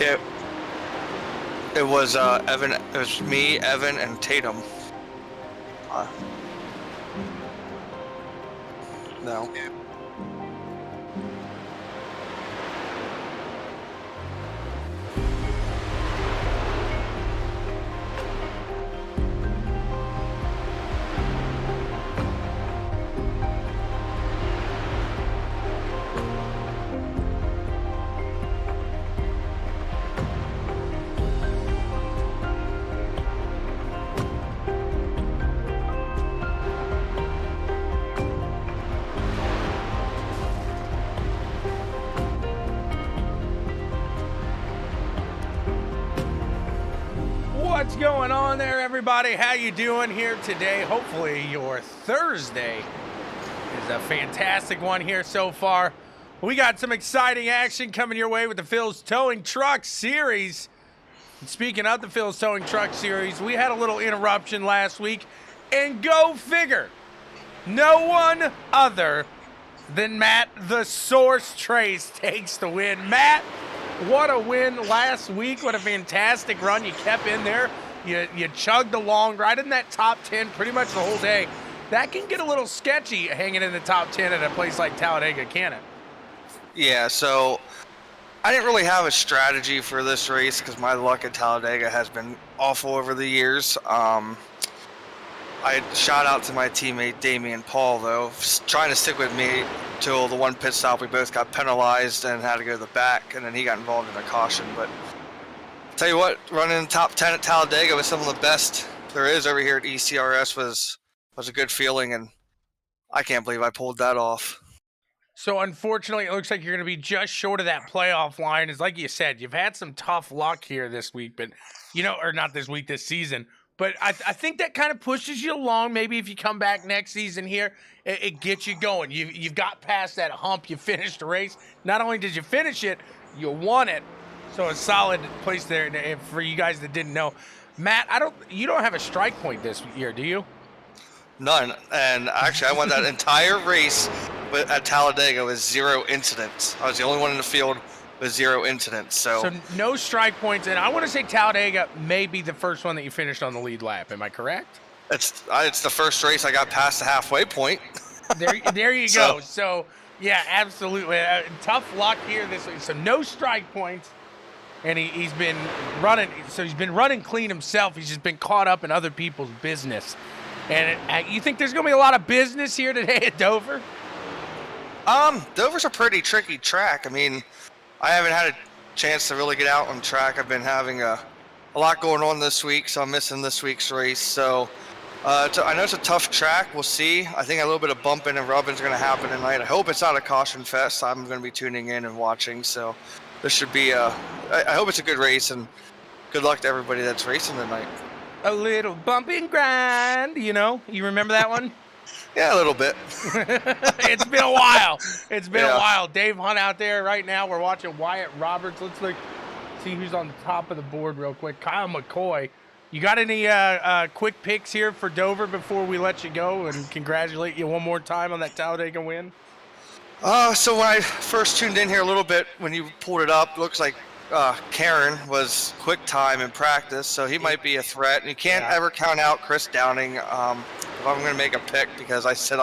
It it was Evan. It was me, Evan, and Tatum. Uh, no. What's going on there, everybody? How you doing here today? Hopefully your Thursday is a fantastic one here so far. We got some exciting action coming your way with the Phil's Towing Truck Series. And speaking of the Phil's Towing Truck Series, we had a little interruption last week, and go figure, no one other than Matt the Source Trace takes the win. Matt, what a win last week. What a fantastic run. You kept in there. You chugged along right in that top 10 pretty much the whole day. That can get a little sketchy hanging in the top 10 at a place like Talladega, can it? Yeah, so I didn't really have a strategy for this race because my luck at Talladega has been awful over the years. I shout out to my teammate Damian Paul, though, trying to stick with me till the one pit stop. We both got penalized and had to go to the back, and then he got involved in a caution. But tell you what, running in the top 10 at Talladega with some of the best there is over here at ECRS was a good feeling, and I can't believe I pulled that off. So unfortunately, it looks like you're going to be just short of that playoff line. It's like you said, you've had some tough luck here this week, but or not this week, this season. But I think that kind of pushes you along. Maybe if you come back next season here, it gets you going. You've got past that hump. You finished the race. Not only did you finish it, you won it. So a solid place there. And for you guys that didn't know, Matt, you don't have a strike point this year, do you? None. And actually, I won that entire race at Talladega with 0 incidents. I was the only one in the field with 0 incidents. So no strike points. And I want to say Talladega may be the first one that you finished on the lead lap. Am I correct? It's the first race I got past the halfway point. There you go. So yeah, absolutely. Tough luck here this week. So no strike points. And he's been running. So he's been running clean himself. He's just been caught up in other people's business. And you think there's going to be a lot of business here today at Dover? Dover's a pretty tricky track. I mean, I haven't had a chance to really get out on track. I've been having a lot going on this week, so I'm missing this week's race. So I know it's a tough track. We'll see. I think a little bit of bumping and rubbing is going to happen tonight. I hope it's not a caution fest. I'm going to be tuning in and watching. So this should be I hope it's a good race, and good luck to everybody that's racing tonight. A little bump and grind, you remember that one? Yeah, a little bit. It's been a while. It's been a while. Dave Hunt out there right now. We're watching Wyatt Roberts. Let's see who's on the top of the board real quick. Kyle McCoy. You got any quick picks here for Dover before we let you go and congratulate you one more time on that Talladega win? So when I first tuned in here a little bit, when you pulled it up, looks like Karen was quick time in practice, so he might be a threat. And you can't ever count out Chris Downing. If I'm going to make a pick, because I said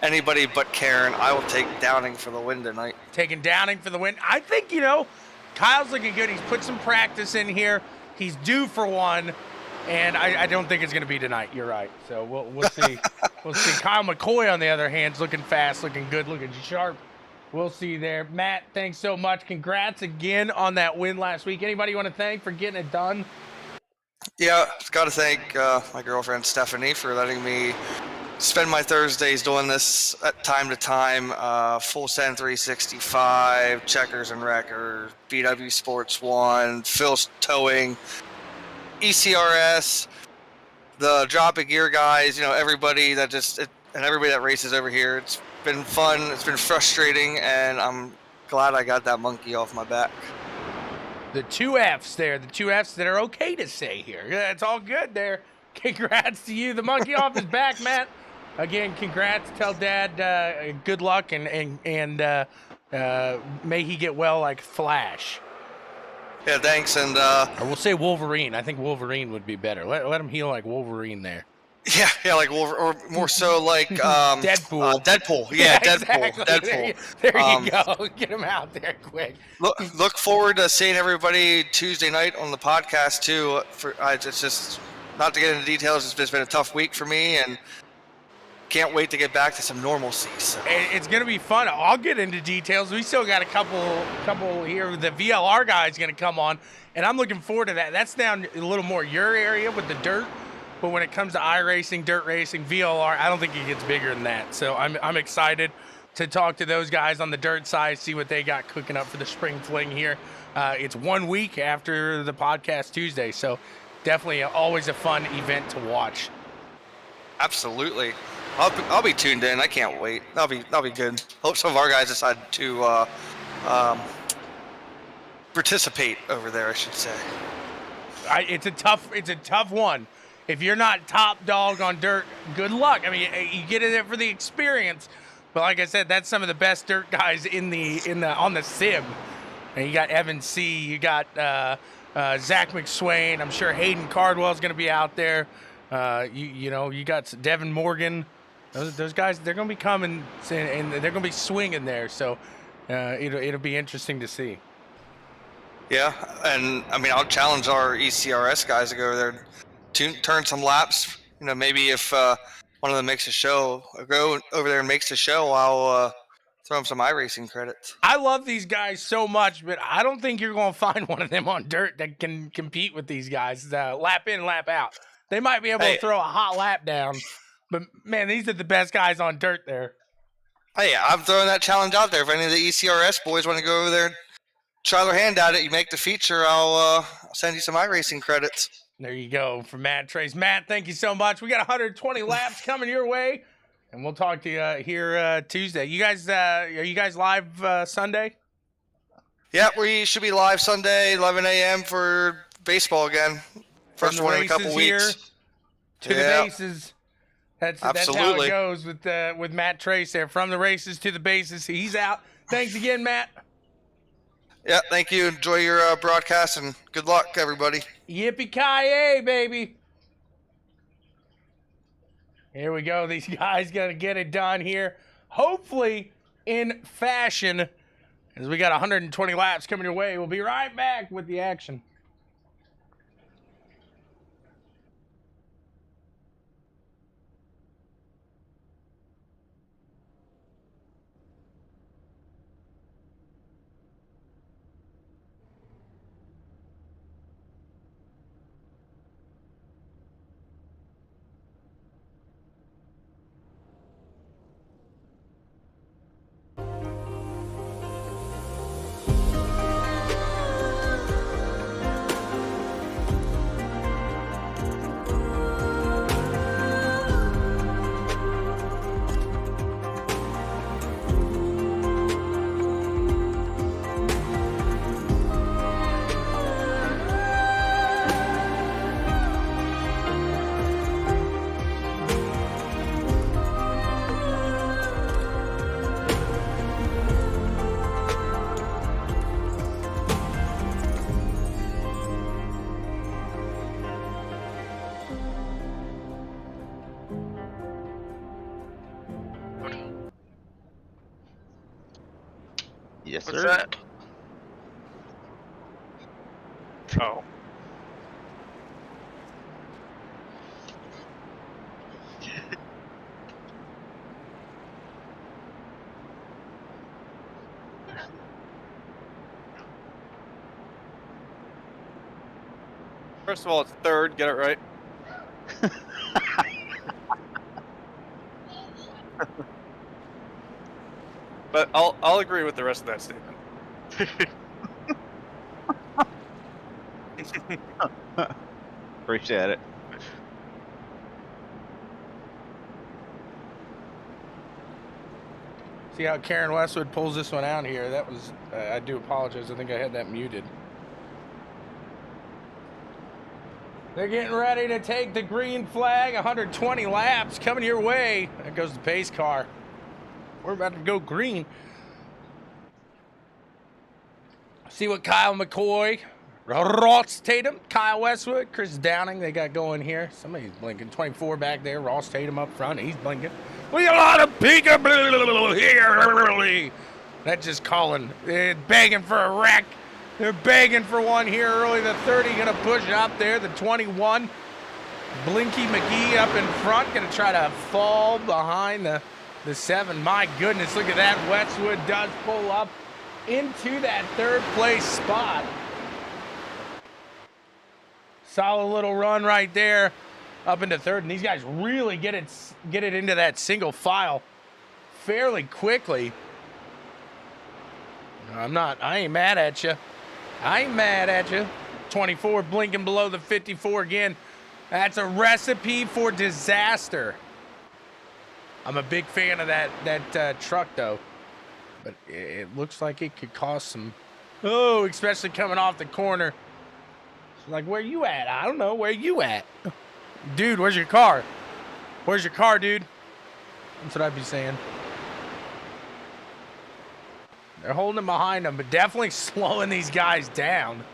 anybody but Karen, I will take Downing for the win tonight. Taking Downing for the win. I think, Kyle's looking good. He's put some practice in here. He's due for one, and I don't think it's going to be tonight. You're right. So we'll see. We'll see. Kyle McCoy, on the other hand, is looking fast, looking good, looking sharp. We'll see there. Matt, thanks so much. Congrats again on that win last week. Anybody you want to thank for getting it done? Yeah, got to thank my girlfriend Stephanie for letting me spend my Thursdays doing this at time to time. Full Send 365, Checkers and Wreckers, BWSPORTS 1, Phil's Towing, ECRS, the Drop a Gear guys, everybody that and everybody that races over here. It's been fun. It's been frustrating, and I'm glad I got that monkey off my back. The 2 Fs there, the 2 Fs that are okay to say here. It's all good there. Congrats to you. The monkey off his back, Matt. Again, congrats. Tell Dad good luck, and may he get well like Flash. Yeah, thanks. And Or we'll say Wolverine. I think Wolverine would be better. Let him heal like Wolverine there. yeah, like or more so like Deadpool. Deadpool. Yeah, Deadpool. Exactly. Deadpool. There you go. Get him out there quick. Look forward to seeing everybody Tuesday night on the podcast too. It's just not to get into details. It's just been a tough week for me, and can't wait to get back to some normalcy. So. It's gonna be fun. I'll get into details. We still got a couple here. The VLR guy is gonna come on, and I'm looking forward to that. That's down a little more your area with the dirt, but when it comes to iRacing, dirt racing, VLR, I don't think it gets bigger than that. So I'm excited to talk to those guys on the dirt side, see what they got cooking up for the spring fling here. It's 1 week after the podcast Tuesday, so definitely always a fun event to watch. Absolutely. I'll be tuned in. I can't wait. That'll be good. Hope some of our guys decide to participate over there, I should say. It's a tough one. If you're not top dog on dirt, good luck. I mean, you get in there for the experience, but like I said, that's some of the best dirt guys on the sim. And you got Evan C. You got Zach McSwain. I'm sure Hayden Cardwell's going to be out there. You got Devin Morgan. Those guys, they're going to be coming and they're going to be swinging there. So it'll be interesting to see. Yeah, and I mean, I'll challenge our ECRS guys to go over there, turn some laps. You know, maybe if one of them makes a show, go over there and makes a show, I'll throw them some iRacing credits. I love these guys so much, but I don't think you're going to find one of them on dirt that can compete with these guys. Lap in, lap out. They might be able to throw a hot lap down, but man, these are the best guys on dirt there. Hey, I'm throwing that challenge out there. If any of the ECRS boys want to go over there and try their hand at it, you make the feature, I'll send you some iRacing credits. There you go from Matt Trace. Matt, thank you so much. We got 120 laps coming your way, and we'll talk to you here Tuesday. You guys, are you guys live Sunday? Yeah, we should be live Sunday, 11 a.m. for baseball again. First one in a couple weeks. To the bases. That's how it goes with Matt Trace there. From the races to the bases. He's out. Thanks again, Matt. Yeah, thank you. Enjoy your broadcast, and good luck, everybody. Yippee-ki-yay, baby. Here we go. These guys going to get it done here. Hopefully in fashion, as we got 120 laps coming your way. We'll be right back with the action. Yes, What's sir. that? Oh. First of all, it's third. Get it right. But I'll agree with the rest of that statement. Appreciate it. See how Karen Westwood pulls this one out here. That was, I do apologize. I think I had that muted. They're getting ready to take the green flag. 120 laps coming your way. There goes the pace car. We're about to go green. See what Kyle McCoy, Ross Tatum, Kyle Westwood, Chris Downing, they got going here. Somebody's blinking. 24 back there. Ross Tatum up front. He's blinking. We got a lot of peekaboo here. That's just calling. They're begging for a wreck. They're begging for one here early. The 30 going to push up there. The 21. Blinky McGee up in front. Going to try to fall behind the 7. My goodness, look at that. Westwood does pull up into that third place spot. Solid little run right there up into third. And these guys really get it into that single file fairly quickly. I ain't mad at you. I ain't mad at you. 24 blinking below the 54 again. That's a recipe for disaster. I'm a big fan of that truck though. But it looks like it could cause some, especially coming off the corner. Like, where you at? I don't know. Where you at? Dude, where's your car? Where's your car, dude? That's what I'd be saying. They're holding him behind them, but definitely slowing these guys down.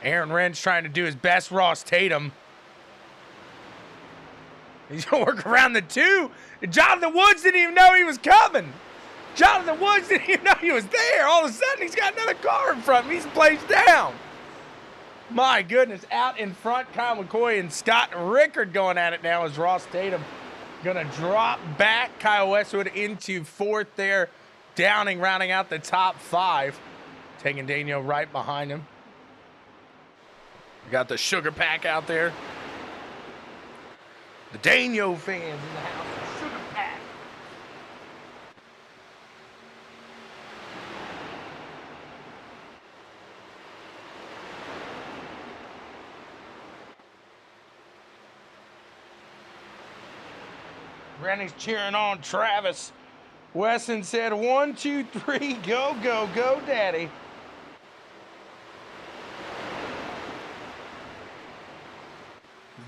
Aaron Wren's trying to do his best. Ross Tatum. He's going to work around the 2. Jonathan Woods didn't even know he was coming. Jonathan Woods didn't even know he was there. All of a sudden, he's got another car in front of him. He's placed down. My goodness, out in front, Kyle McCoy and Scott Rickard going at it now as Ross Tatum going to drop back Kyle Westwood into 4th there. Downing rounding out the top 5. Taking Daniel right behind him. We got the sugar pack out there. The Daniel fans in the house. The sugar pack. Randy's cheering on Travis. Wesson said 1, 2, 3, go, go, go, daddy.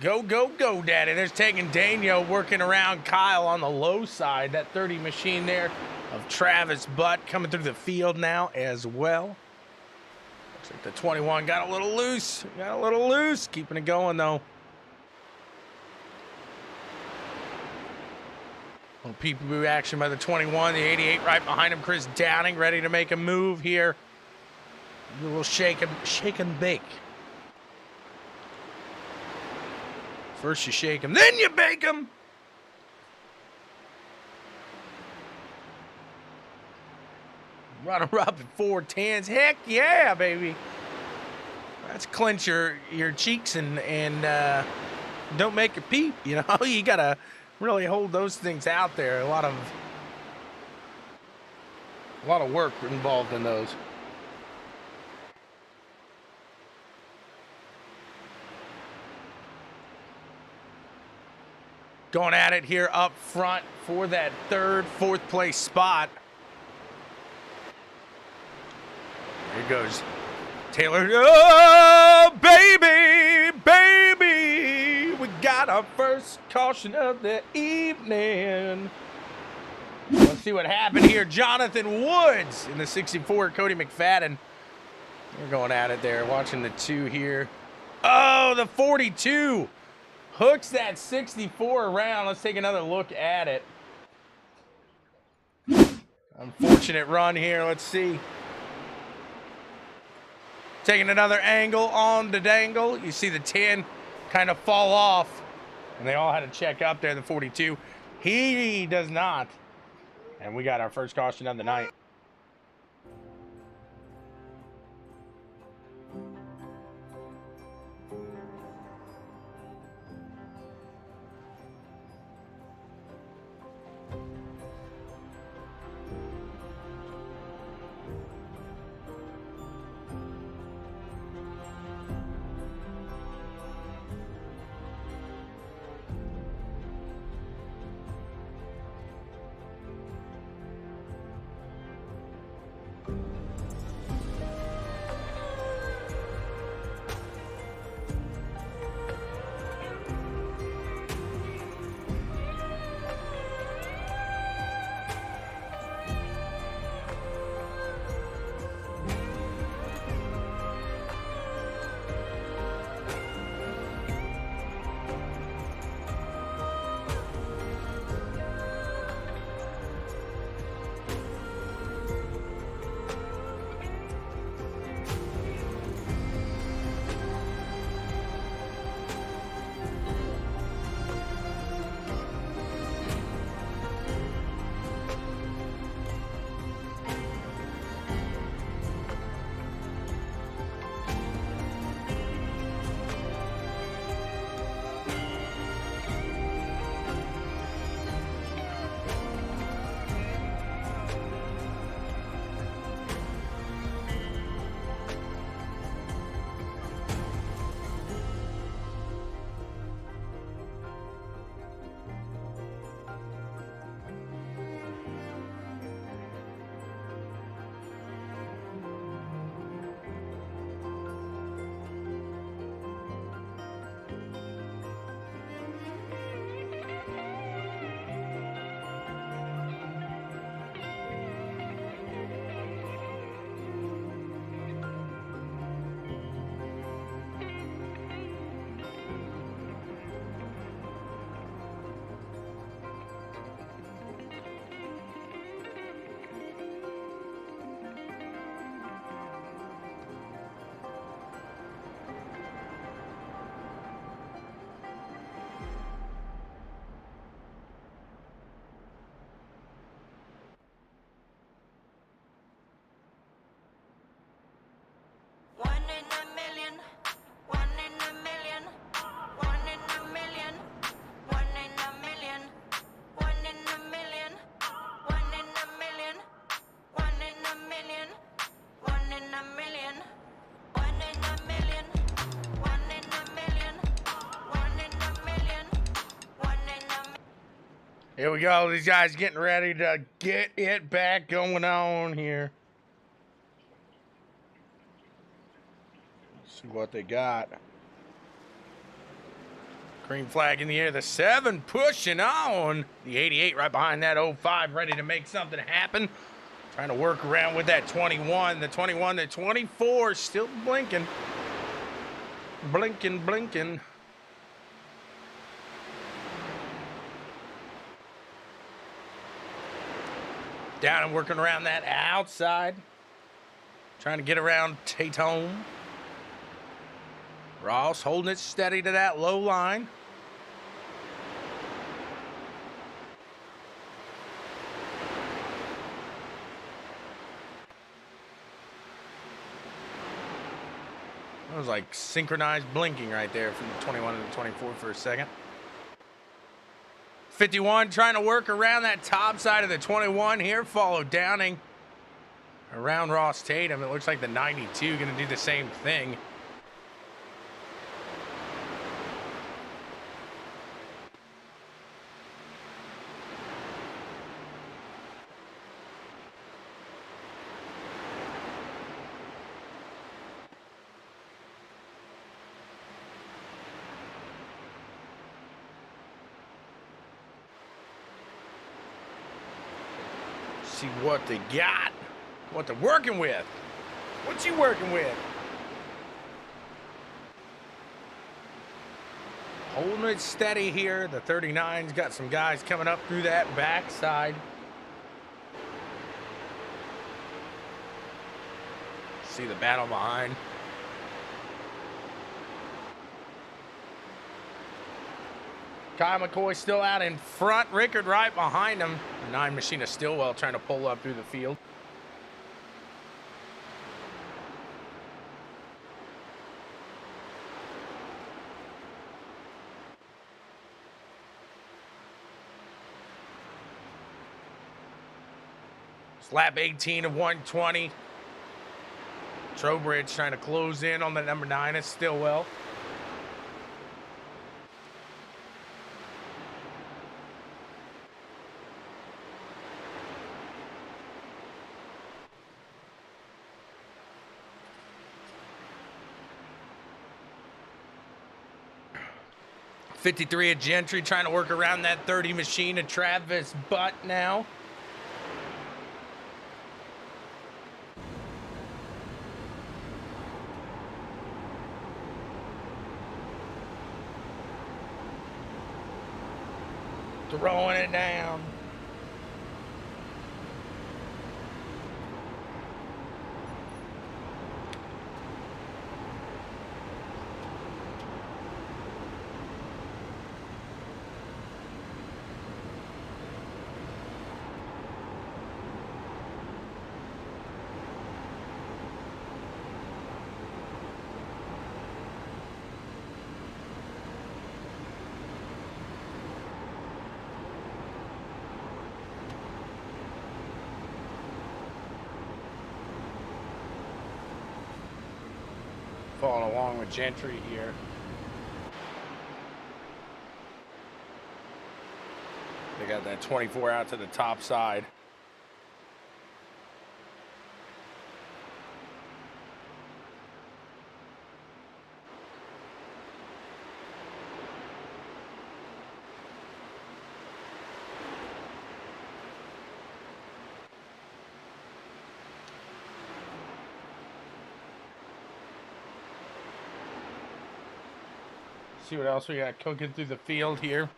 Go, go, go, daddy. There's taking Daniel working around Kyle on the low side. That 30 machine there of Travis Butt coming through the field now as well. Looks like the 21 got a little loose. Got a little loose. Keeping it going, though. Little peekaboo action by the 21. The 88 right behind him. Chris Downing ready to make a move here. A little shake and bake. First you shake them, then you bake them. Runner up at 410s. Heck yeah, baby. Let's clench your cheeks and don't make it peep. You know, you gotta really hold those things out there. A lot of work involved in those. Going at it here up front for that 3rd, 4th place spot. Here goes Taylor. Oh, baby, baby. We got our first caution of the evening. Let's see what happened here. Jonathan Woods in the 64, Cody McFadden. They're going at it there. Watching the 2 here. Oh, the 42. Hooks that 64 around. Let's take another look at it. Unfortunate run here. Let's see. Taking another angle on the dangle. You see the 10 kind of fall off. And they all had to check up there, the 42. He does not. And we got our first caution of the night. Here we go. These guys getting ready to get it back going on here. Let's see what they got. Green flag in the air. The 7 pushing on. The 88 right behind that 05, ready to make something happen. Trying to work around with that 21. The 21, the 24 still blinking. Blinking, blinking. Down and working around that outside. Trying to get around Tatone. Ross holding it steady to that low line. That was like synchronized blinking right there from the 21 to the 24 for a second. 51 trying to work around that top side of the 21 here, followed Downing around Ross Tatum. It looks like the 92 going to do the same thing. See what they got, what they're working with. What you working with? Holding it steady here. The 39's got some guys coming up through that backside. See the battle behind. Kyle McCoy still out in front. Rickard right behind him. The 9 machine is Stillwell trying to pull up through the field. It's lap 18 of 120. Trowbridge trying to close in on the number 9 is Stillwell. .53 at Gentry trying to work around that 30 machine at Travis Butt now. Throwing it down. Following along with Gentry here. They got that 24 out to the top side. See what else we got cooking through the field here.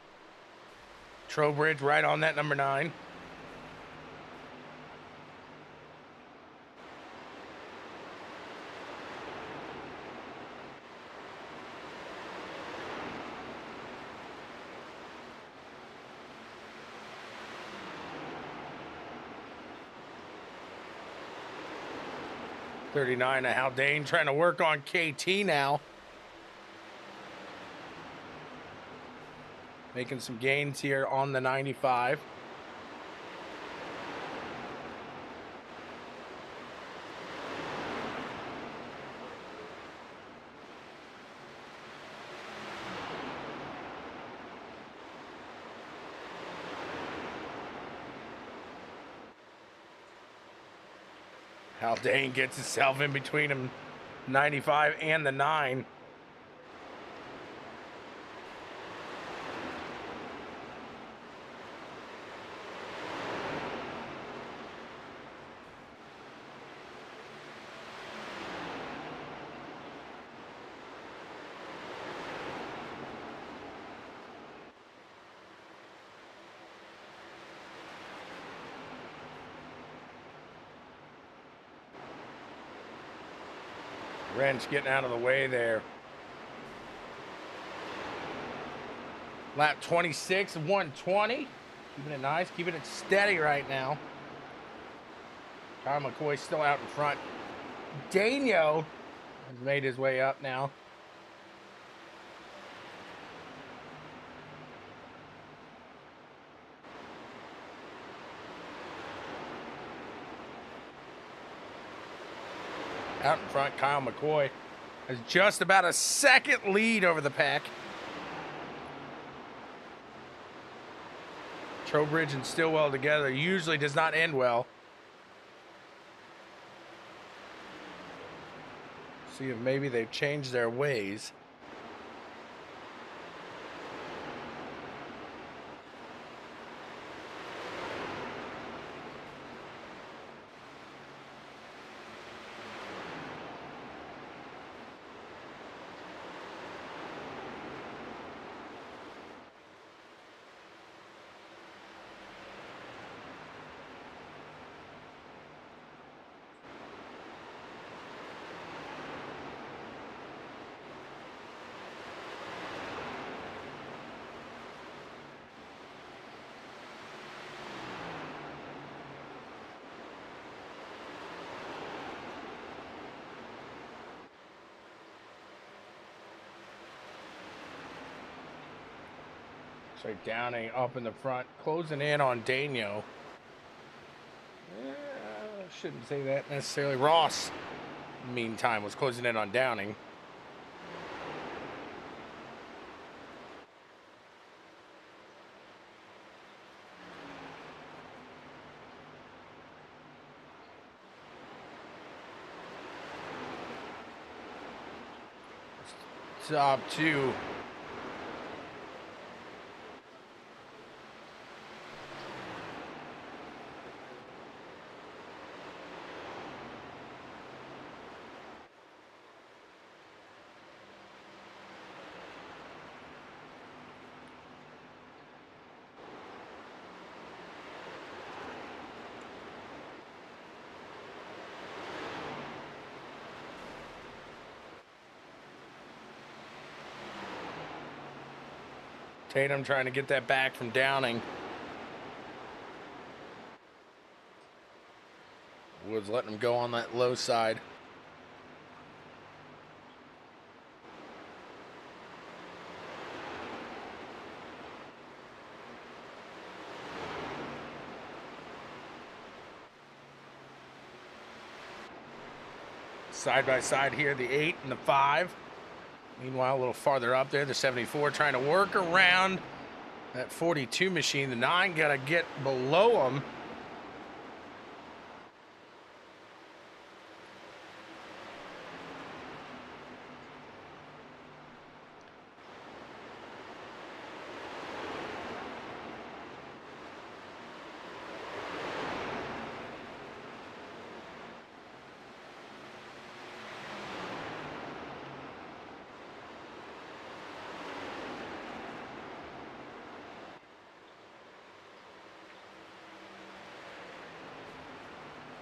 Trowbridge right on that number 9. .39 to Haldane trying to work on KT now. Making some gains here on the 95. Haldane gets himself in between him, 95 and the 9. Wrench getting out of the way there. Lap 26, 120. Keeping it nice, keeping it steady right now. Kyle McCoy still out in front. Daniel has made his way up now. Out in front, Kyle McCoy has just about a second lead over the pack. Trowbridge and Stillwell together usually does not end well. See if maybe they've changed their ways. So Downing up in the front, closing in on Daniel. Shouldn't say that necessarily. Ross, meantime, was closing in on Downing. Top 2. Tatum trying to get that back from Downing. Woods letting him go on that low side. Side by side here, the 8 and the 5. Meanwhile, a little farther up there, the 74 trying to work around that 42 machine. The 9 got to get below him.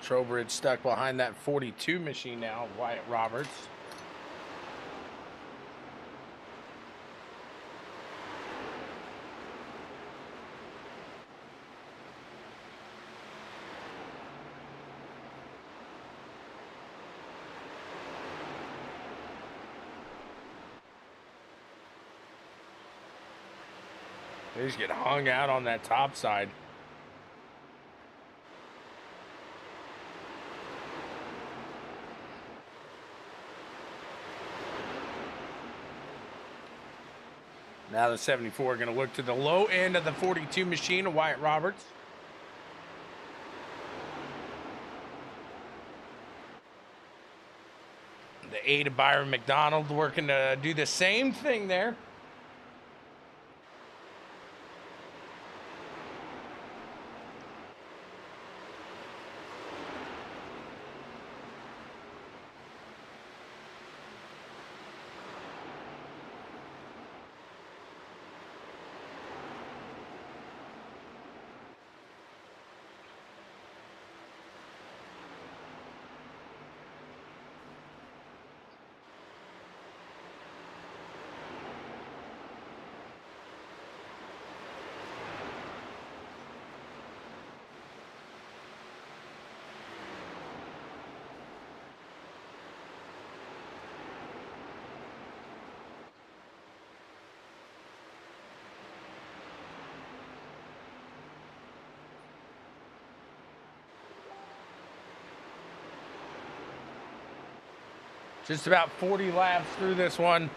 Trowbridge stuck behind that 42 machine now, Wyatt Roberts. They just get hung out on that top side. Now the 74 are going to look to the low end of the 42 machine of Wyatt Roberts. A to Byron McDonald working to do the same thing there. Just about 40 laps through this one.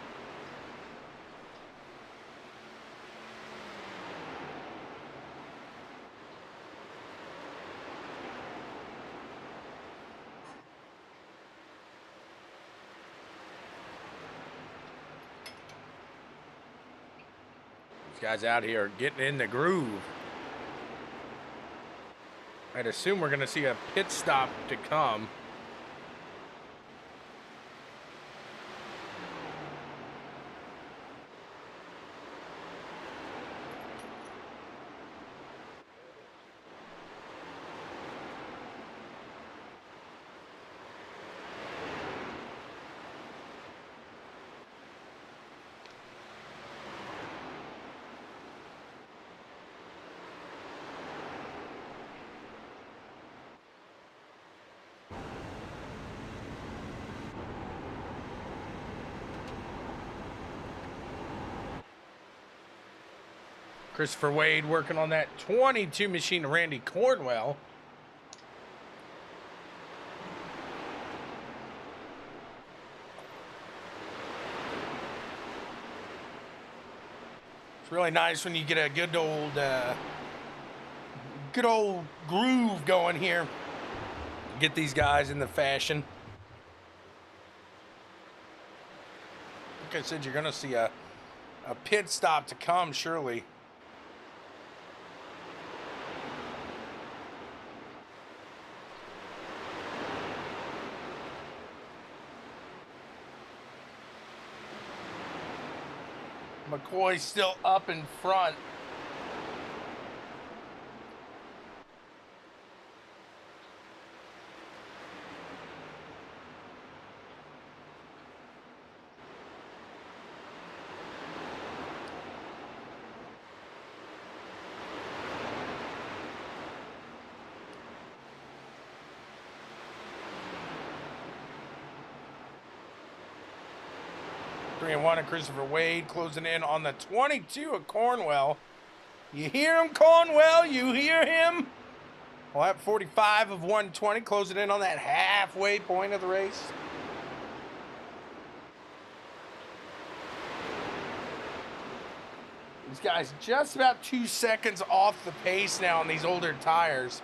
These guys out here are getting in the groove. I'd assume we're going to see a pit stop to come. Christopher Wade working on that 22 machine to Randy Cornwell. It's really nice when you get a good old groove going here. Get these guys in the fashion. Like I said, you're going to see a pit stop to come, surely. McCoy's still up in front. Three and one of Christopher Wade closing in on the 22 of Cornwell. You hear him, Cornwell? You hear him? Well, at 45 of 120, closing in on that halfway point of the race. These guys just about 2 seconds off the pace now on these older tires.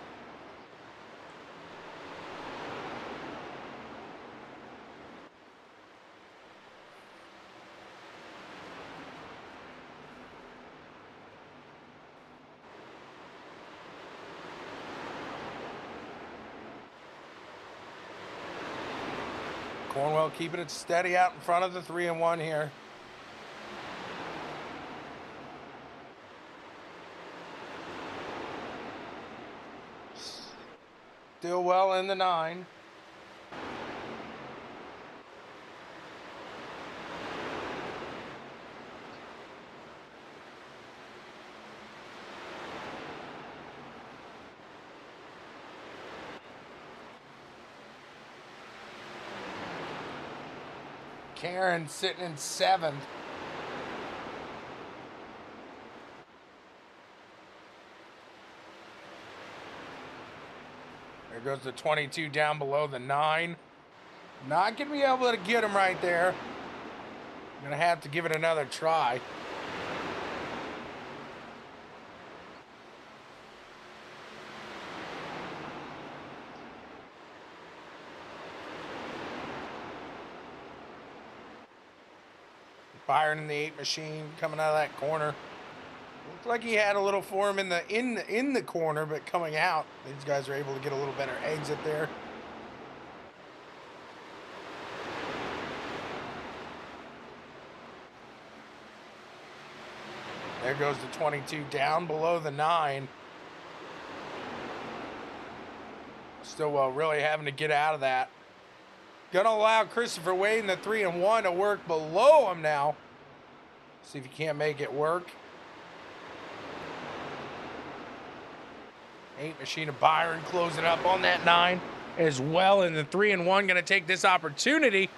Cornwell keeping it steady out in front of the 3 and 1 here. Still well in the 9. Karen sitting in 7th. There goes the 22 down below the 9. Not going to be able to get him right there. I'm going to have to give it another try. Byron in the 8 machine coming out of that corner. Looked like he had a little for him in the corner, but coming out, these guys are able to get a little better exit there. There goes the 22 down below the 9. Stillwell really having to get out of that. Gonna allow Christopher Wade in the 3 and 1 to work below him now. See if he can't make it work. 8 machine of Byron closing up on that 9 as well. And the 3 and 1 gonna take this opportunity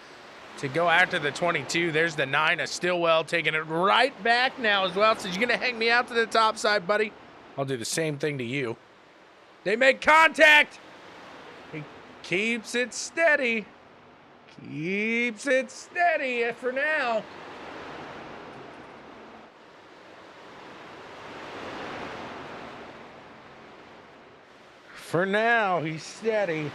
to go after the 22. There's the 9 of Stillwell taking it right back now as well. So you're gonna hang me out to the top side, buddy? I'll do the same thing to you. They make contact. He keeps it steady. Keeps it steady for now. For now, he's steady.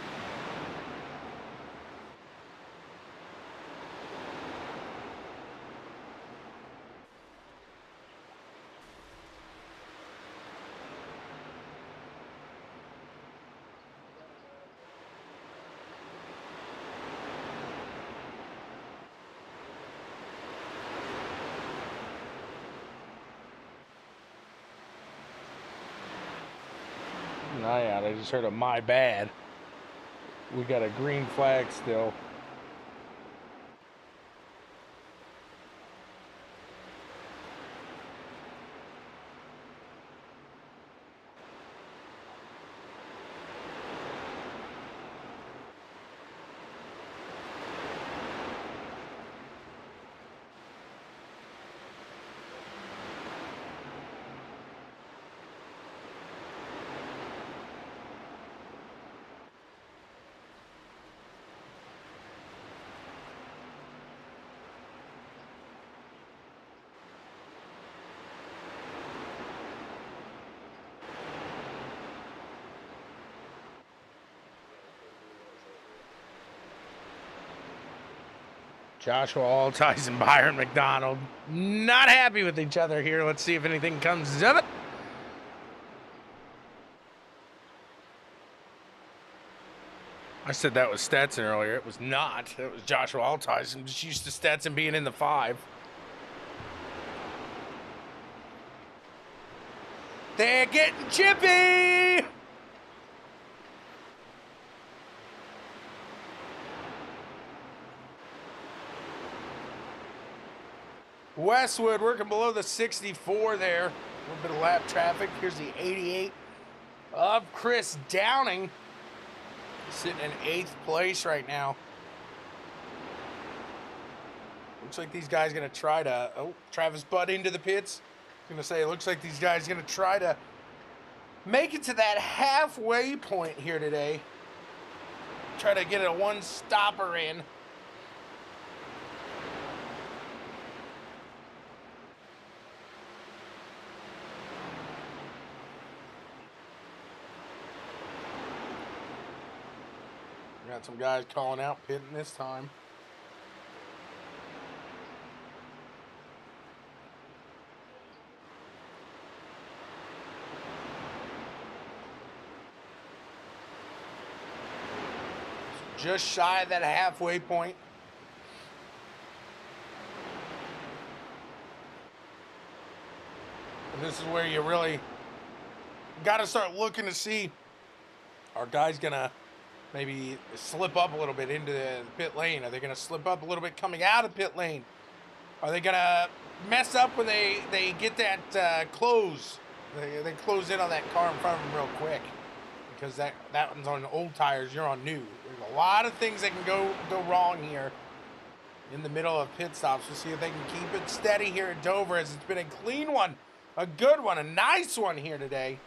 Oh yeah, I just heard a my bad. We got a green flag still. Joshua Altice and Byron McDonald not happy with each other here. Let's see if anything comes of it. I said that was Stetson earlier. It was not. It was Joshua Altice. I'm just used to Stetson being in the 5. They're getting chippy! Westwood working below the 64 there. A little bit of lap traffic. Here's the 88 of Chris Downing. Sitting in 8th place right now. Looks like these guys going to try to... Oh, Travis Budd into the pits. I'm going to say it looks like these guys going to try to make it to that halfway point here today. Try to get a one-stopper in. Got some guys calling out pitting this time. Just shy of that halfway point. And this is where you really got to start looking to see, are guys going to maybe slip up a little bit into the pit lane? Are they going to slip up a little bit coming out of pit lane? Are they going to mess up when they get that close? They close in on that car in front of them real quick, because that one's on old tires, you're on new. There's a lot of things that can go wrong here in the middle of pit stops. We'll see if they can keep it steady here at Dover, as it's been a clean one, a good one, a nice one here today.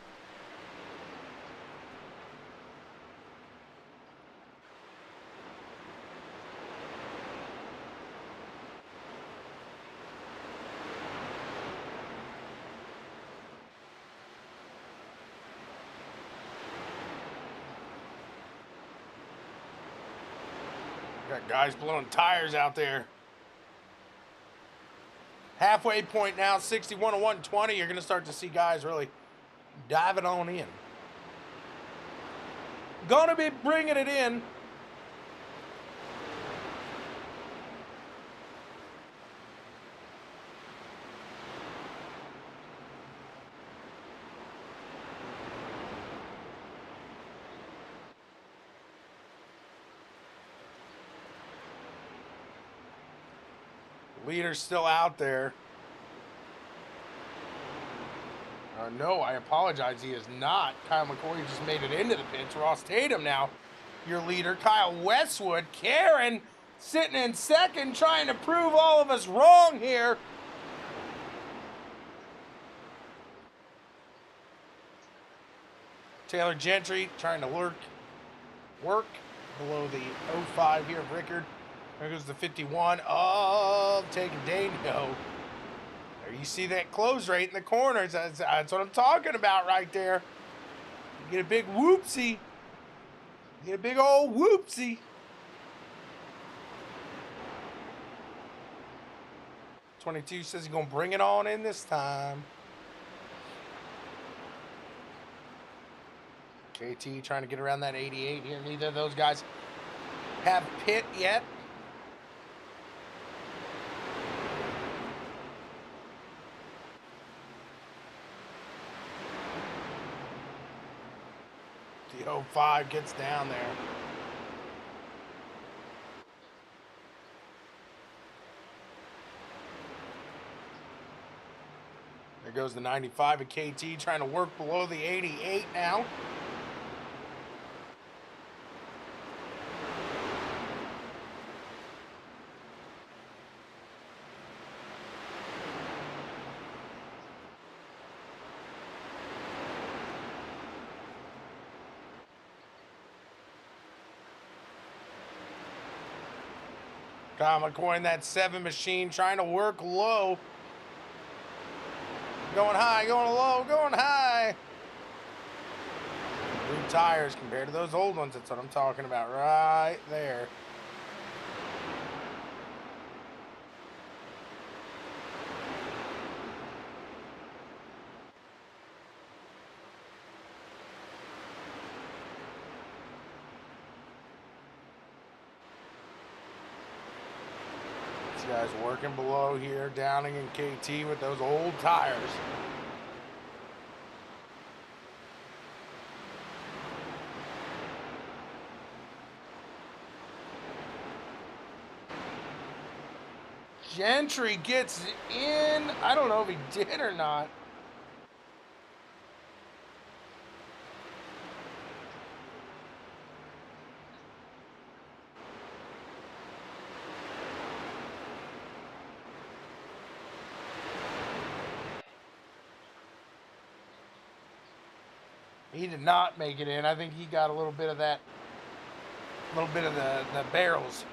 Got guys blowing tires out there. Halfway point now, 61 to 120. You're going to start to see guys really diving on in. Going to be bringing it in. Leader's still out there. No, I apologize. He is not. Kyle McCoy just made it into the pits. Ross Tatum now, your leader. Kyle Westwood. Karen sitting in second, trying to prove all of us wrong here. Taylor Gentry trying to work below the 05 here of Rickard. There goes the 51 of Taking Dano. There you see that close rate in the corners. That's what I'm talking about right there. You get a big whoopsie. You get a big old whoopsie. 22 says he's going to bring it on in this time. KT trying to get around that 88 here. Neither of those guys have pit yet. The 05 gets down there. There goes the 95 of KT trying to work below the 88 now. Kyle McCoy in that 7 machine trying to work low. Going high, going low, going high. New tires compared to those old ones. That's what I'm talking about right there. Guys working below here, Downing and KT with those old tires. Gentry gets in. I don't know if he did or not. He did not make it in. I think he got a little bit of that, the barrels.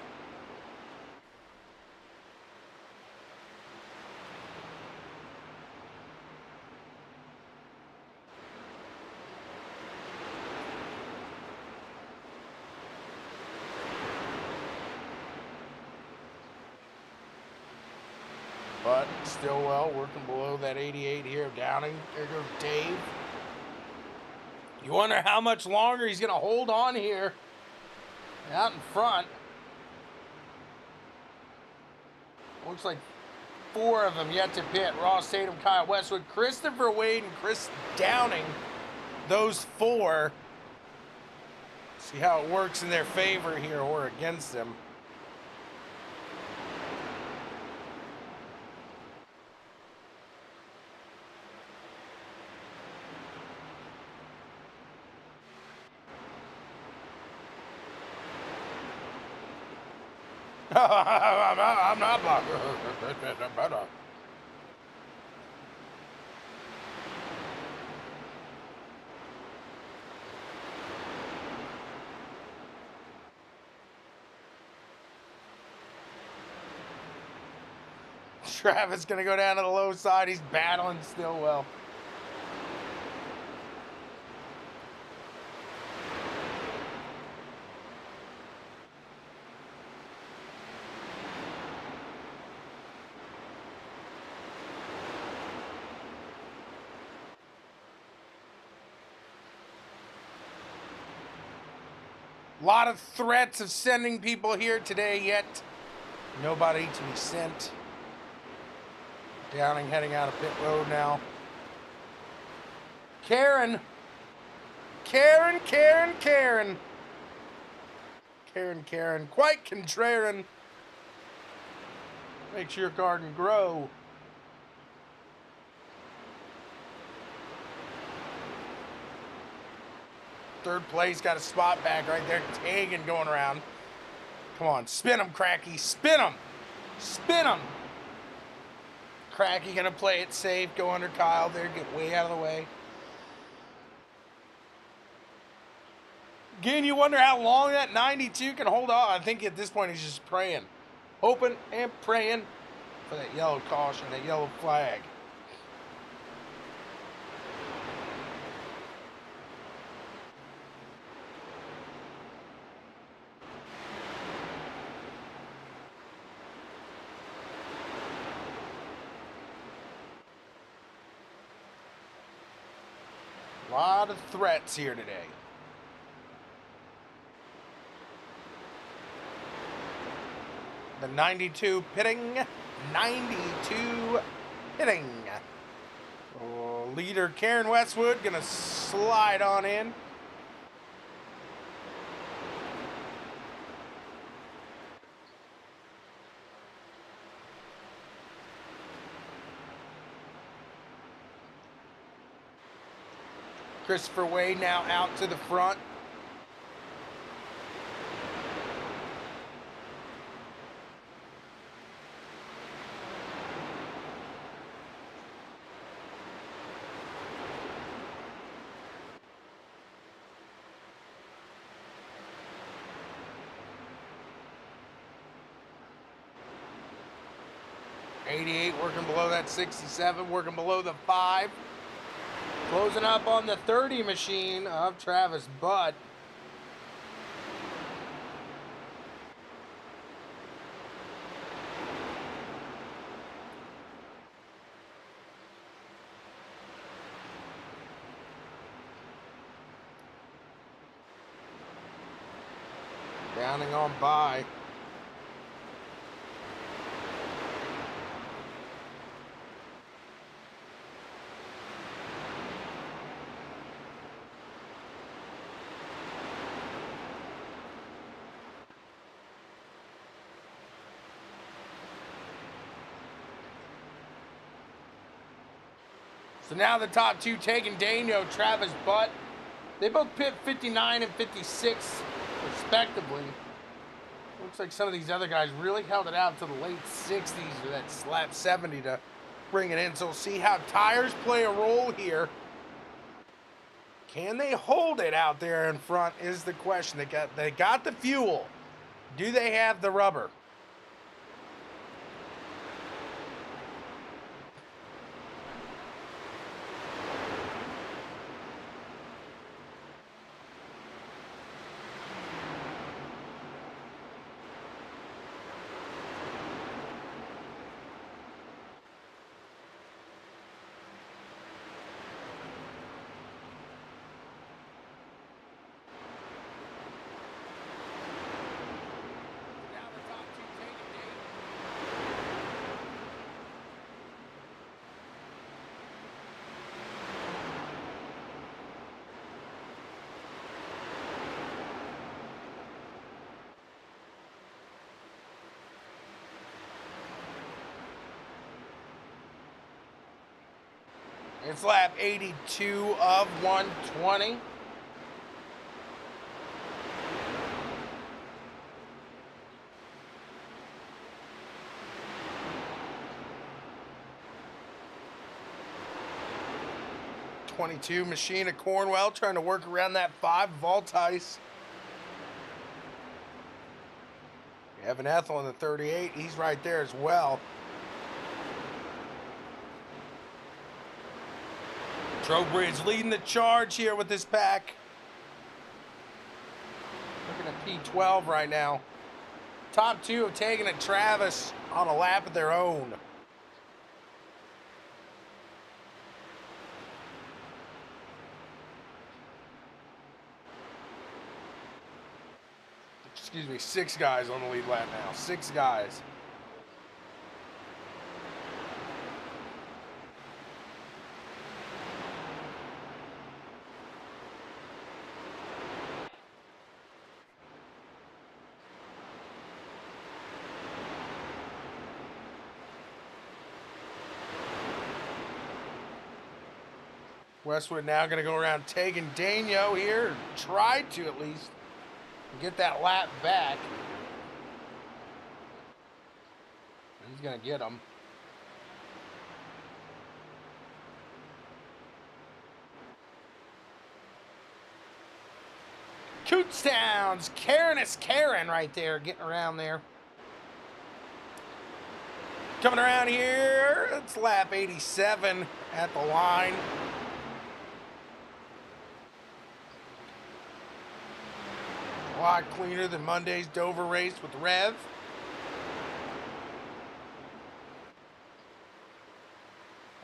But Stillwell working below that 88 here of Downing. There goes Dave. You wonder how much longer he's going to hold on here out in front. Looks like 4 of them yet to pit. Ross Tatum, Kyle Westwood, Christopher Wade, and Chris Downing. Those 4. See how it works in their favor here or against them. I'm not better. Travis gonna go down to the low side. He's battling Stillwell. A lot of threats of sending people here today, yet nobody to be sent. Downing heading out of pit road now. Karen. Karen. Quite contrarian. Makes your garden grow. Third place, got a spot back right there. Tagging going around. Come on, spin him, Cracky. Spin him. Spin him. Cracky gonna play it safe. Go under Kyle there. Get way out of the way. Again, you wonder how long that 92 can hold on. I think at this point he's just praying. Hoping and praying for that yellow caution, that yellow flag. A lot of threats here today. The 92 pitting. 92 pitting. Oh, leader Karen Westwood gonna slide on in. Christopher Wade now out to the front. '88 working below that 67, working below the 5. Closing up on the 30 machine of Travis Butt. Downing on by. So now the top two taking Dano, Travis Butt. They both pit 59 and 56 respectively. Looks like some of these other guys really held it out to the late 60s or that slap 70 to bring it in. So we'll see how tires play a role here. Can they hold it out there in front is the question. They got the fuel. Do they have the rubber? It's lap 82 of 120. '22 machine at Cornwell trying to work around that 5 vault ice. Evan Ethel in the 38. He's right there as well. Trowbridge leading the charge here with this pack. Looking at P12 right now. Top two have taken it Travis on a lap of their own. excuse me, 6 guys on the lead lap now. 6 guys. Westwood now going to go around taking Dano here. Try to at least get that lap back. He's going to get him. Cootstown's Karen right there getting around there. Coming around here, it's lap 87 at the line. A lot cleaner than Monday's Dover race with Rev.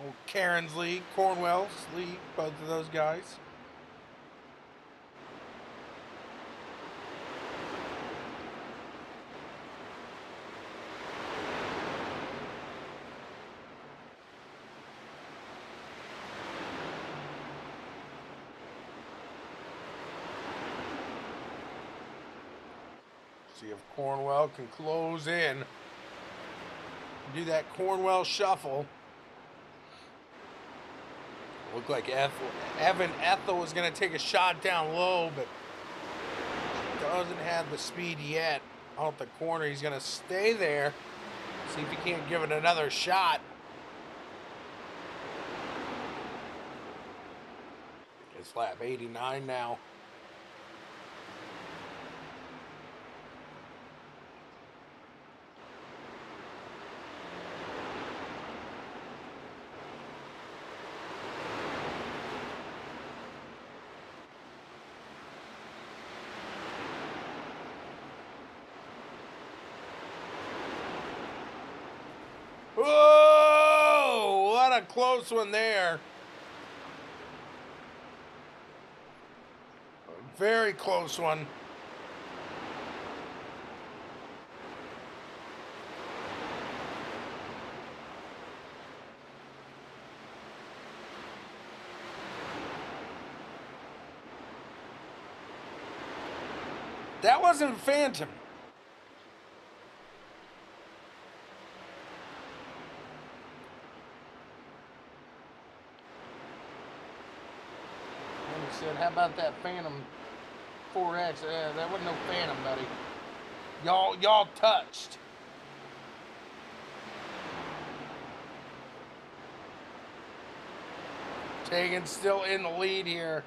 Old Karen's league, Cornwell's league, both of those guys. See if Cornwell can close in. Do that Cornwell shuffle. Looked like Evan Ethel was going to take a shot down low, but doesn't have the speed yet. Out the corner, he's going to stay there. See if he can't give it another shot. It's lap 89 now. Whoa! What a close one there. A very close one. That wasn't Phantom. Said, how about that Phantom 4X? That wasn't no Phantom, buddy. Y'all touched. Tegan still in the lead here.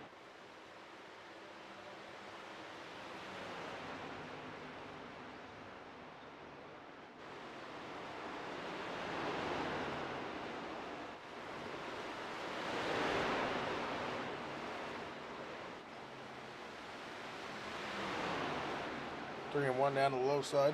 Three and one down to the low side.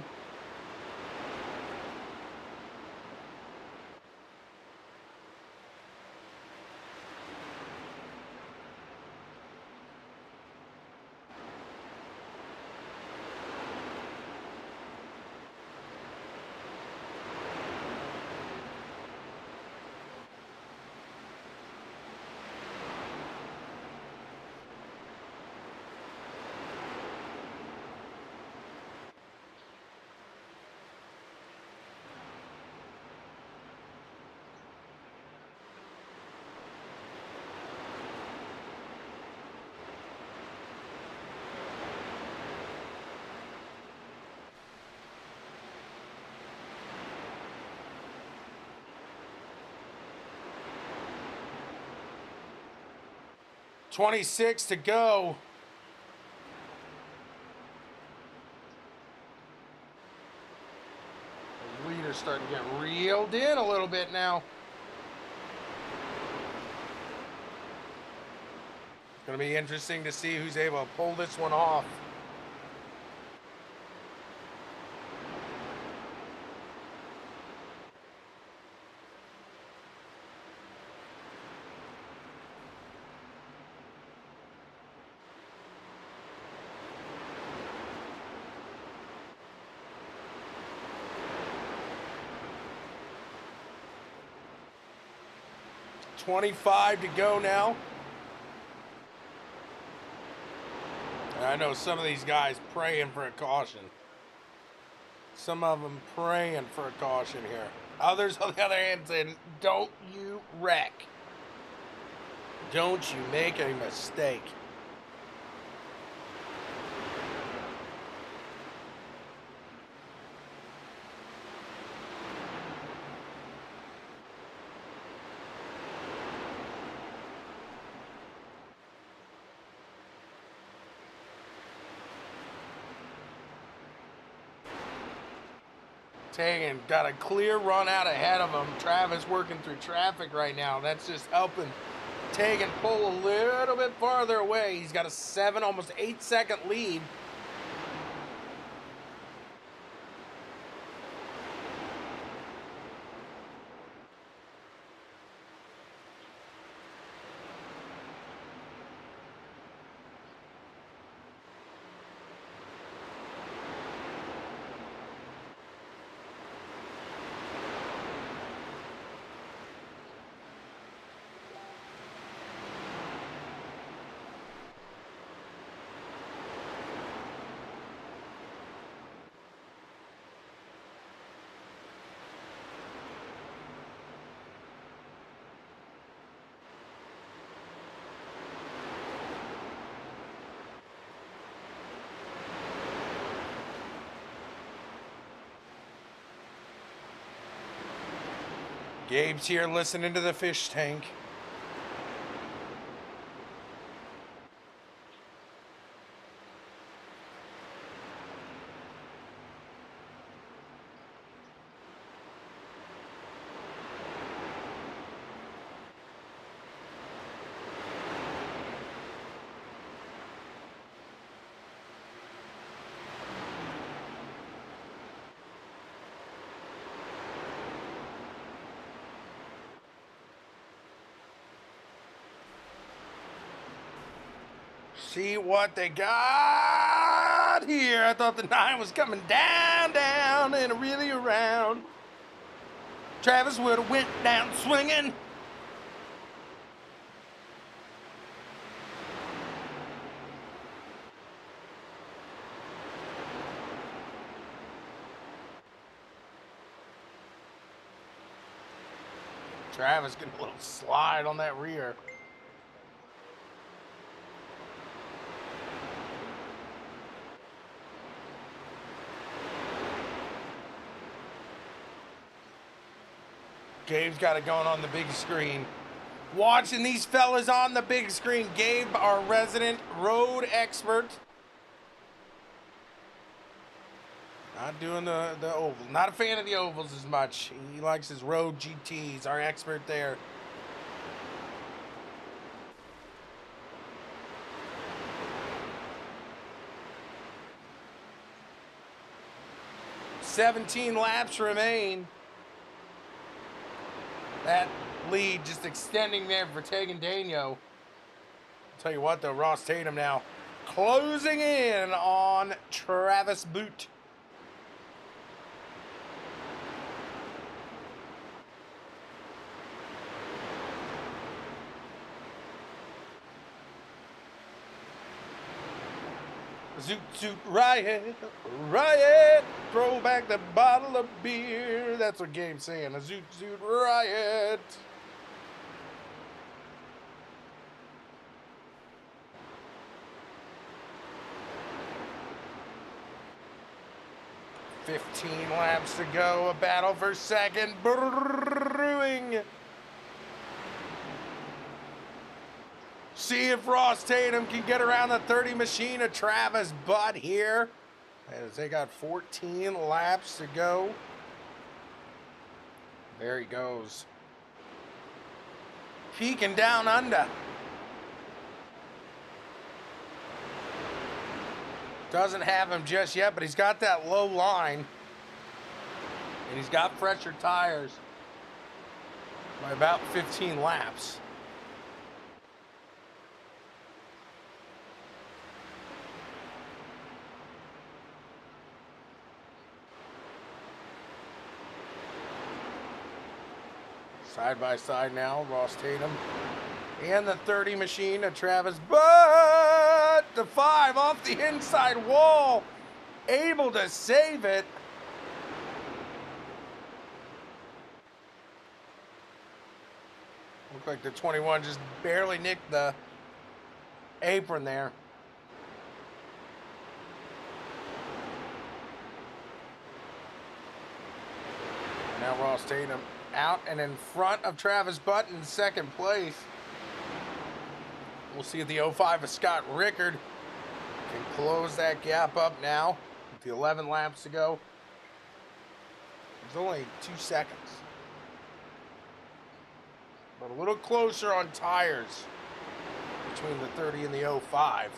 .26 to go. The leader's starting to get reeled in a little bit now. It's going to be interesting to see who's able to pull this one off. 25 to go now. And I know some of these guys praying for a caution. Some of them praying for a caution here. Others, on the other hand, saying, don't you wreck. Don't you make a mistake. Tagan got a clear run out ahead of him. Travis working through traffic right now. That's just helping Tagan pull a little bit farther away. He's got a 7, almost 8-second lead. Gabe's here listening to the fish tank. See what they got here. I thought the 9 was coming down, down, and really around. Travis would have went down swinging. Travis getting a little slide on that rear. Gabe's got it going on the big screen. Watching these fellas on the big screen. Gabe, our resident road expert. Not doing the oval. Not a fan of the ovals as much. He likes his road GTs. Our expert there. "17 laps remain." That lead just extending there for Tegan Daniel. Tell you what though, Ross Tatum now closing in on Travis Boot. Zoot Zoot Riot, Riot, throw back the bottle of beer. That's what Gabe's saying, a Zoot Zoot Riot. "15 laps to go, a battle for second brewing." See if Ross Tatum can get around the 30 machine of Travis Butt here, as they got 14 laps to go. There he goes. Peeking down under. Doesn't have him just yet, but he's got that low line. And he's got fresher tires by about 15 laps. Side by side now, Ross Tatum. And the 30 machine of Travis, but the 5 off the inside wall. Able to save it. Looked like the 21 just barely nicked the apron there. Now Ross Tatum out and in front of Travis Butt in second place. We'll see if the 05 of Scott Rickard can close that gap up now with the 11 laps to go. There's only 2 seconds. But a little closer on tires between the 30 and the 05.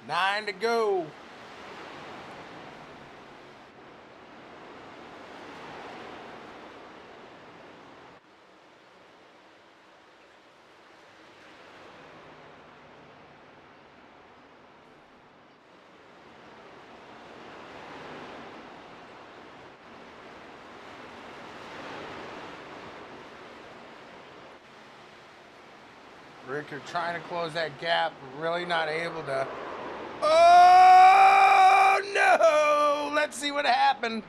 Nine to go. Rickard trying to close that gap, but really not able to. Oh, no! Let's see what happened.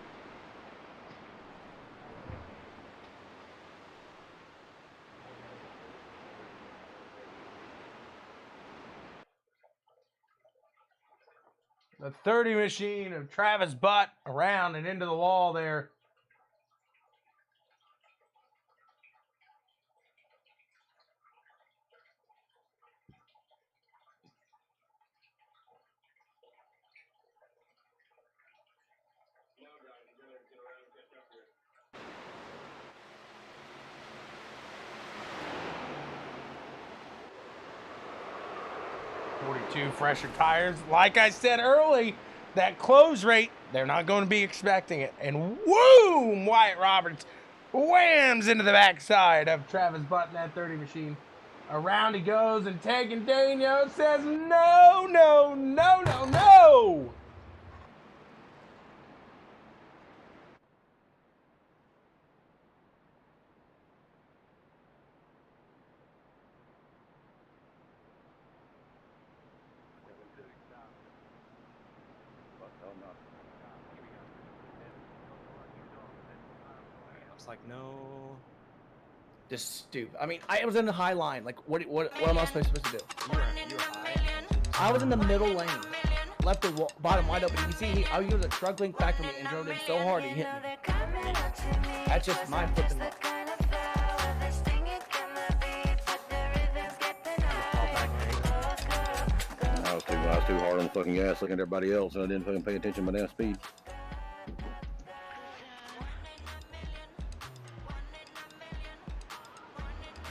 The 30 machine of Travis Butt around and into the wall there. Fresher tires. Like I said early, that close rate, they're not going to be expecting it. And whoom! Wyatt Roberts whams into the backside of Travis Butt in that 30 machine. Around he goes, and Tegan Daniel says, no, no, no, no, no! Like, no. Just stupid. I mean, I was in the high line. Like, what am I supposed to do? You were high. I was in the middle lane. Left the bottom wide open. You see, I was a struggling back from me and drove in so hard he hit me. That's just my flipping luck. I was too hard on the fucking gas looking at everybody else, and I didn't fucking pay attention to my damn speed.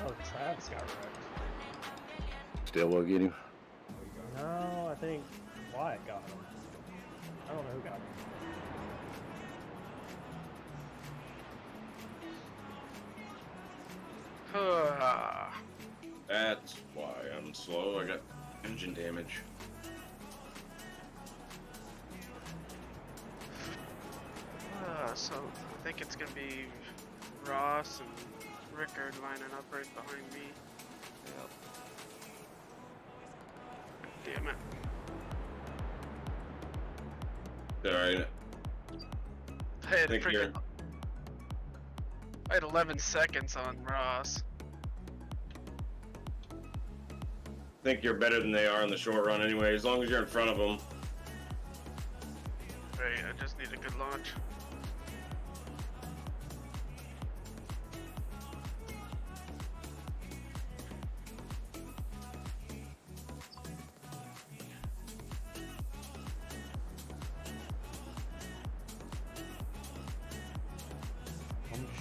Oh, Travis got wrecked. Still will get him. No, I think Wyatt got him. I don't know who got him. That's why I'm slow. I got engine damage. So I think it's gonna be Ross and Rickard lining up right behind me. Yep. Damn it. Alright. I had 11 seconds on Ross. I think you're better than they are in the short run anyway, as long as you're in front of them. Right, I just need a good launch.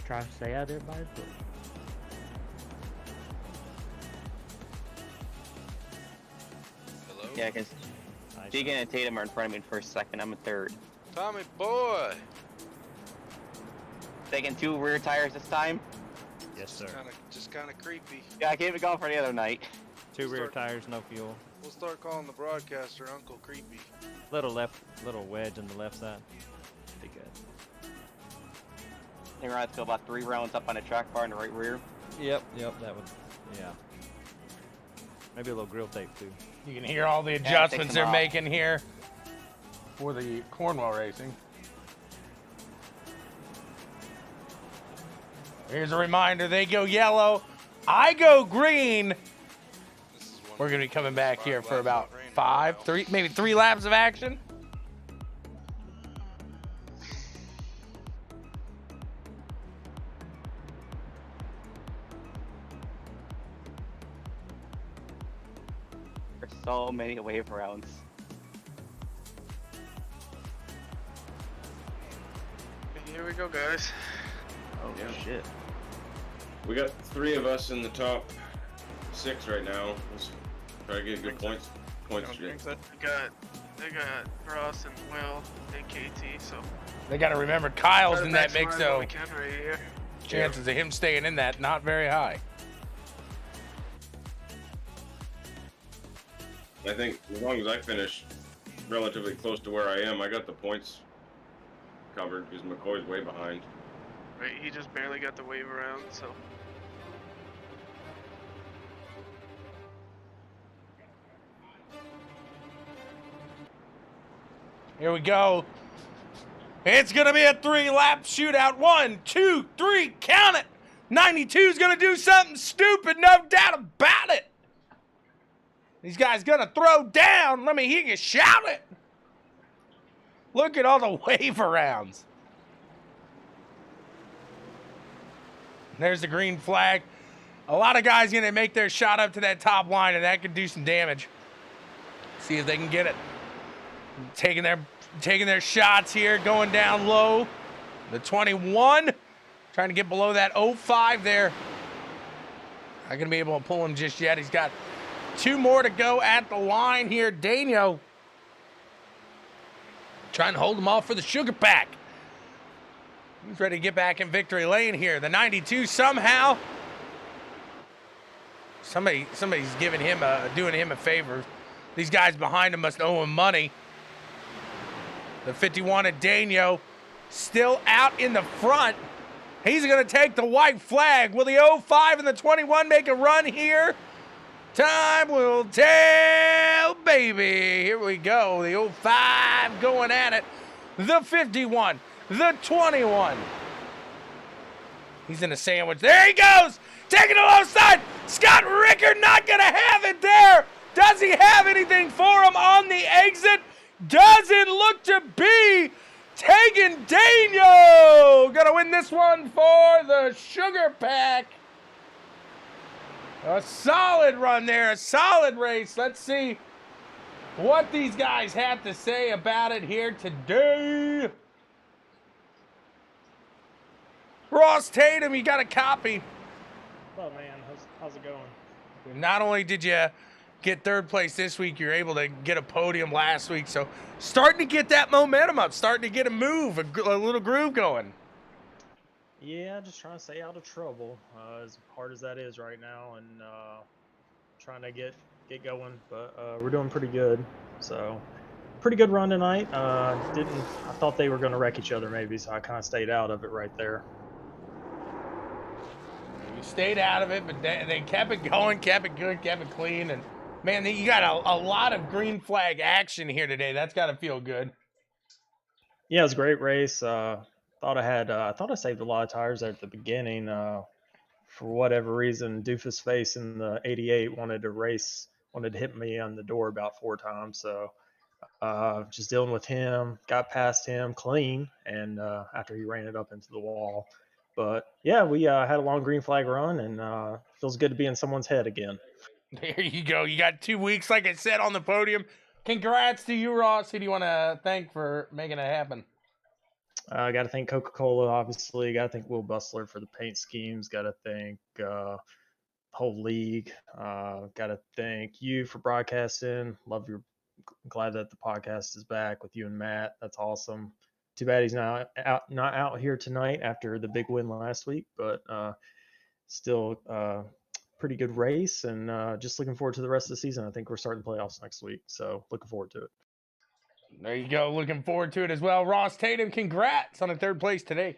Just trying to stay out of everybody's book. Hello? Yeah, because Nice. Deegan and Tatum are in front of me for a second. I'm in third. Tommy boy! Taking 2 rear tires this time. Yes, sir. Just kind of creepy. Yeah, I gave it going for the other night. 2 rear tires, no fuel. We'll start calling the broadcaster Uncle Creepy. Little wedge on the left side. Be good. I think we're going to go about 3 rounds up on the track bar in the right rear. Yep, that would, yeah. Maybe a little grill tape too. You can hear all the adjustments they're making here for the Cornwall racing. Here's a reminder, they go yellow, I go green. We're going to be coming back here for about maybe 3 laps of action. There's so many wave rounds. Here we go, guys. Oh Yeah. shit. We got 3 of us in the top 6 right now. Let's try to get good points. Points Don't straight. jinx it. They got Ross and Will and KT, so They got to remember Kyle's in that mix, maximize what so we can right here. chances of him staying in that not very high. I think as long as I finish relatively close to where I am, I got the points covered because McCoy's way behind. Right, he just barely got the wave around, so. Here we go. It's going to be a 3-lap shootout. 1, 2, 3, count it. 92's going to do something stupid, no doubt about it. These guys going to throw down. Let me hear you shout it. Look at all the wave arounds. There's the green flag. A lot of guys going to make their shot up to that top line, and that could do some damage. See if they can get it. Taking their shots here, going down low. The 21, trying to get below that 05 there. Not going to be able to pull him just yet. He's got 2 more to go at the line here. Daniel trying to hold them off for the sugar pack. He's ready to get back in victory lane here. The 92 somehow. Somebody's giving him doing him a favor. These guys behind him must owe him money. The 51 of Daniel still out in the front. He's going to take the white flag. Will the 05 and the 21 make a run here? Time will tell, baby. Here we go. The 05 going at it. The 51, the 21. He's in a sandwich. There he goes. Taking the low side. Scott Rickard not going to have it there. Does he have anything for him on the exit? Doesn't look to be. Tegan Daniel gonna win this one for the sugar pack. A solid run there, a solid race. Let's see what these guys have to say about it here today. Ross Tatum, you got a copy. Oh man, how's it going? Not only did you get 3rd place this week, you're able to get a podium last week. So starting to get that momentum up, starting to get a move, a little groove going. Yeah, just trying to stay out of trouble, as hard as that is right now, and trying to get going. But we're doing pretty good. So pretty good run tonight. I thought they were going to wreck each other maybe, so I kind of stayed out of it right there. You stayed out of it, but they kept it going, kept it good, kept it clean, and man, you got a lot of green flag action here today. That's got to feel good. Yeah, it was a great race. Thought I saved a lot of tires there at the beginning. For whatever reason, Doofus Face in the 88 wanted to hit me on the door about 4 times. So just dealing with him, got past him clean, and after he ran it up into the wall. But yeah, we had a long green flag run, and feels good to be in someone's head again. There you go. You got 2 weeks, like I said, on the podium. Congrats to you, Ross. Who do you want to thank for making it happen? Got to thank Coca-Cola, obviously. Got to thank Will Bustler for the paint schemes. Got to thank whole league. Got to thank you for broadcasting. Glad that the podcast is back with you and Matt. That's awesome. Too bad he's not out here tonight after the big win last week, but still pretty good race, and just looking forward to the rest of the season. I think we're starting the playoffs next week, so looking forward to it. There you go. Looking forward to it as well. Ross Tatum, congrats on a third place today.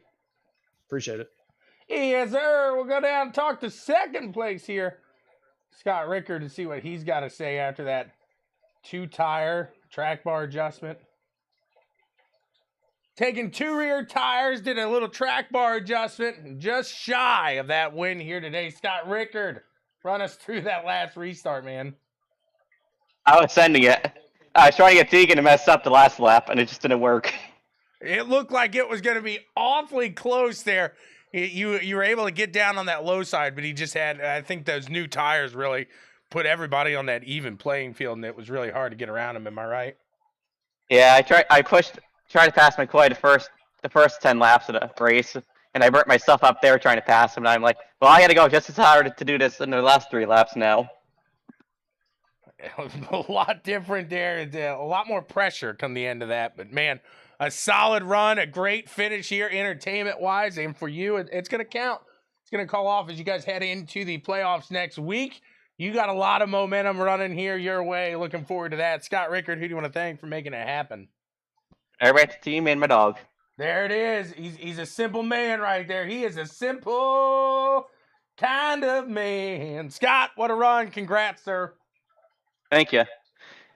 Appreciate it. Yes, sir. We'll go down and talk to second place here. Scott Rickard, to see what he's got to say after that 2-tire track bar adjustment. Taking 2 rear tires, did a little track bar adjustment, just shy of that win here today. Scott Rickard, run us through that last restart, man. I was sending it. I was trying to get Tegan to mess up the last lap, and it just didn't work. It looked like it was going to be awfully close there. You were able to get down on that low side, but he just had, I think those new tires really put everybody on that even playing field, and it was really hard to get around him. Am I right? Yeah, I tried to pass McCoy the first 10 laps of the race, and I burnt myself up there trying to pass him, and I'm like, well, I got to go just as hard to do this in the last 3 laps now. It was a lot different there. A lot more pressure come the end of that, but man, a solid run, a great finish here, entertainment-wise, and for you, it's going to count. It's going to call off as you guys head into the playoffs next week. You got a lot of momentum running here your way. Looking forward to that. Scott Rickard, who do you want to thank for making it happen? Everybody at the team and my dog. There it is. He's a simple man right there. He is a simple kind of man. Scott, what a run. Congrats, sir. Thank you.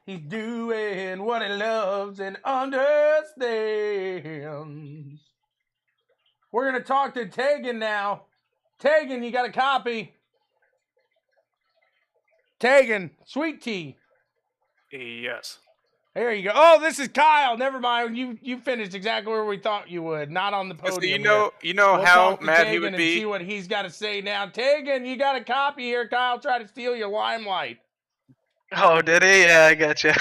He's doing what he loves and understands. We're going to talk to Tegan now. Tegan, you got a copy? Tegan, Sweet Tea. Yes. There you go. Oh, this is Kyle. Never mind. You finished exactly where we thought you would. Not on the podium. You know we'll how talk to mad Tegan he would and be. see what he's got to say now. Tegan, you got a copy here. Kyle tried to steal your limelight. Oh, did he? Yeah, I got you.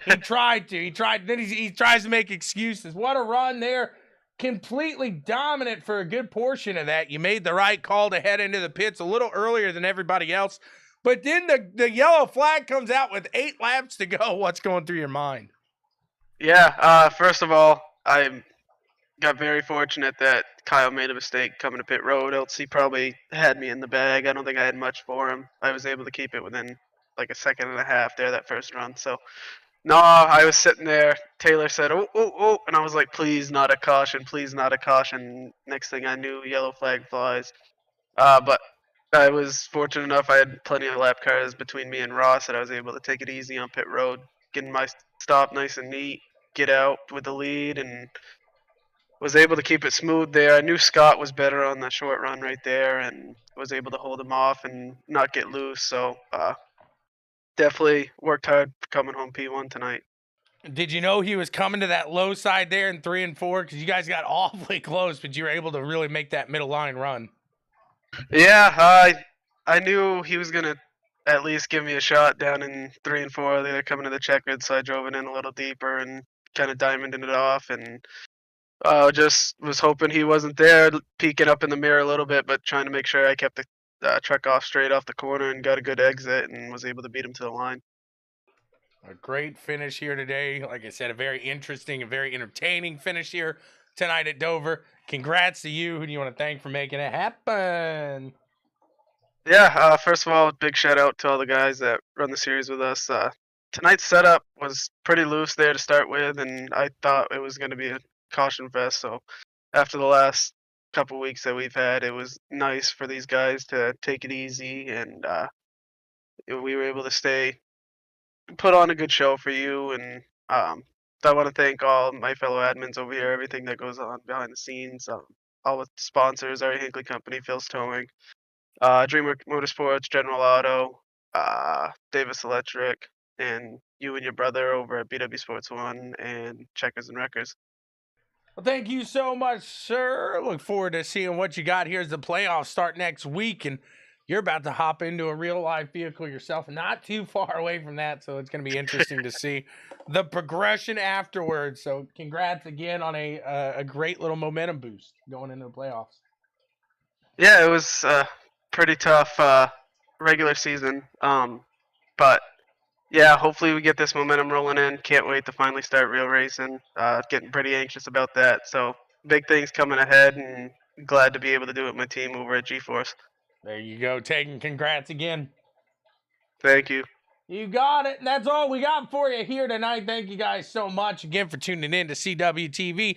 He tried to. Then he tries to make excuses. What a run there. Completely dominant for a good portion of that. You made the right call to head into the pits a little earlier than everybody else. But then the yellow flag comes out with 8 laps to go. What's going through your mind? Yeah, first of all, I got very fortunate that Kyle made a mistake coming to pit road, else he probably had me in the bag. I don't think I had much for him. I was able to keep it within like a second and a half there that first run. So, no, I was sitting there. Taylor said, oh, and I was like, please not a caution, please not a caution. Next thing I knew, yellow flag flies. But I was fortunate enough, I had plenty of lap cars between me and Ross that I was able to take it easy on pit road, getting my stop nice and neat, get out with the lead, and was able to keep it smooth there. I knew Scott was better on the short run right there and was able to hold him off and not get loose. So definitely worked hard coming home P1 tonight. Did you know he was coming to that low side there in 3 and 4? Because you guys got awfully close, but you were able to really make that middle line run. Yeah, I knew he was going to at least give me a shot down in 3 and 4. They were coming to the checkered, so I drove it in a little deeper and kind of diamonded it off. And just was hoping he wasn't there, peeking up in the mirror a little bit, but trying to make sure I kept the truck off straight off the corner and got a good exit and was able to beat him to the line. A great finish here today. Like I said, a very interesting and very entertaining finish here tonight at Dover. Congrats to you. Who do you want to thank for making it happen? Yeah, first of all, big shout out to all the guys that run the series with us. Tonight's setup was pretty loose there to start with, and I thought it was going to be a caution fest. So after the last couple weeks that we've had, it was nice for these guys to take it easy, and we were able to put on a good show for you. And I want to thank all my fellow admins over here, everything that goes on behind the scenes, all the sponsors, our Hinckley Company, Phil's Towing, DreamWorks Motorsports, General Auto, Davis Electric, and you and your brother over at BWSPORTS 1 and Checkers and Wreckers. Well, thank you so much, sir. Look forward to seeing what you got here as the playoffs start next week. And you're about to hop into a real life vehicle yourself, not too far away from that. So it's going to be interesting to see the progression afterwards. So congrats again on a great little momentum boost going into the playoffs. Yeah, it was pretty tough regular season. But yeah, hopefully we get this momentum rolling in. Can't wait to finally start real racing. Getting pretty anxious about that. So big things coming ahead, and glad to be able to do it with my team over at G-Force. There you go, Tegan. Congrats again. Thank you. You got it. And that's all we got for you here tonight. Thank you guys so much again for tuning in to CWTV.